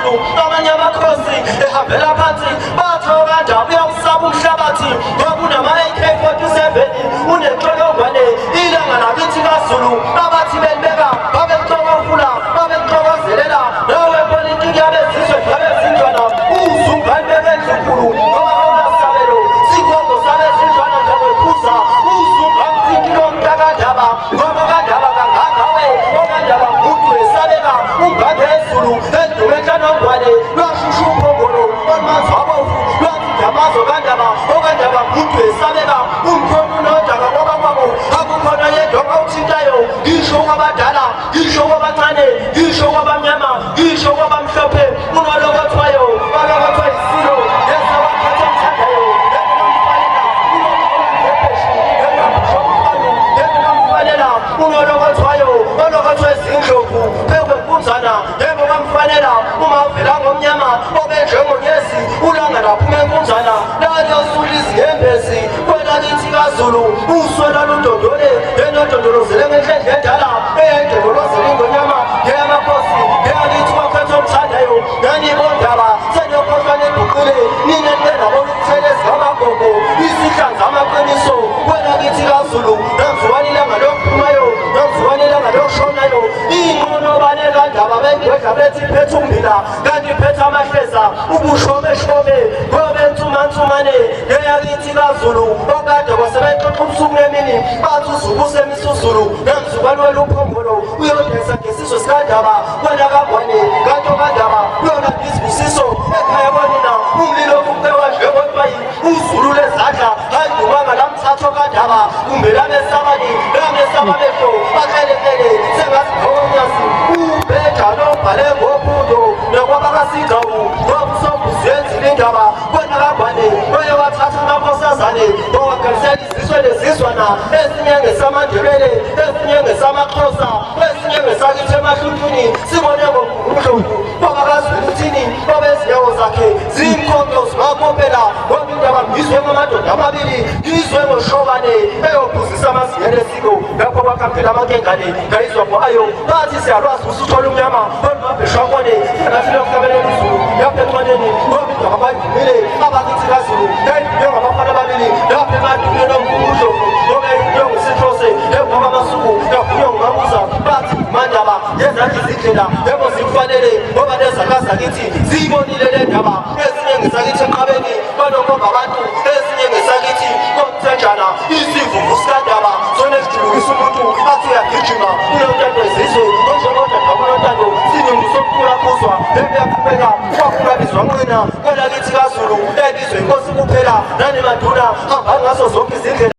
Zulu amanye amakhosi ehambela phansi bathoka ndaba yokusaba umhlabathi kwakunama-AK-47 unenhlolongwane ilanga lakithi kaZulu abathi belibeka babekuxokozela babekuxokozelela nawe politiki yabezizwe zabezindlwana uzungane bekendlunkulu ngoba awunasabelo sikhongo sabezindlwana njakwephuza uzungane thintilo mntakandaba ngoba kandaba kangangawe okandaba muntu esabeka ungane ezulu endume enhlanongwane lwashusha uphongolo olmanzi wabovu lwathi ndamazo kandaba okandaba muntu esabeka umkhona unodaka ngoba kwabo akukhona yedwa awuthintayo ngisho kwabadala ngisho kwabancane ngisho kwabamnyama ngisho kwabamhlophe unolokothwayo balokothwa isilo yesawakhetha omthandayo unolokothwayo olokothwa ezindlovu phekwempunzana yebo bamfanela uma uvela ngomnyama obenjengonyesi ulanga laphuma empunzana laliyosula izihembezi kwelakithi kaZulu uswela ludondole enodondolozele ngenhlendle endala eyayidondolozele ingonyama ngeyamakhosi ngeyakithi wakhetha omthandayo nanibondaba seniyokhohlwa nebhuqile ninenenabona ukuthelezi ngamagogo isihlanza amaqiniso kwelakithi kaZulu namzukwane ilanga lokuphumayo namzukwane ilanga lokushonayo iy'nqolobane kandaba bengedla bethi phethe umbila kanti phethe amahleza ubushomeshobe ngobensumansumane ngeyakithi kaZulu okade kwasebexoxa ubusuku nemini bathi uzuku usemisuzulu namzukwane weluphongolo uyodesa ngesizwe sikandaba kwena kangwane kanti okandaba yona isibusiso ekhaya kwanina umlilo kuqewa njengontwayi uzulu lezandla hayi dubanga lamthatha okandaba kumbe lamesabani lamesabamehlo bakrelekele sengazikhonyasi ubheja lobhale ngophundo nokwabakasidlawu ngobusobuzenzile indaba kwena kangwane oye wathatha amakhosazane owagalisela iziswe lezizwana esinye ngesamandebele esinye ngesamaxhosa esinye ngesakithi emahluntuni sibone ngomkhumhlovu kwabakazuluthini obezinyawo zakhe zimkhonto zibakopela ngoba indaba ngizwe ngamadoda amabili ngizwe ngoshobane eyophuzisa amazinga lesiko lapho bakhaphela amankengane ngayizwa ngo-ayo bathi siyalwazi usuthola umnyama olumabheshwakone nathi lokuhlabelela izulu lapha enxwaneni ngoba indaba bayivumile abakithi kaZulu yayivulwe ngabafana ababili lapha emadumile nomkhumhlovu ngoba yayivulwe ngusithose emvaba amasuku yavunywe ngumabuza bathi mandaba yezakhi izindlela yebo zikufanele ngoba lezakazakithi ziyibonile le ndaba ezinye ngesakithi enqabeni banokomba abantu ezinye ngesakithi komthenjana isivuvu sikandaba zona ezijulukisa umuntu athi uyagijima unontando ezizwe onjengodada kunontando sinyungu sokukhula kuzwa ebuyaqhubeka kwakunabizwa nqina kwelakithi kaZulu elizwe inkosi kuphela nanimaduna hamba ngazo zonke izindlela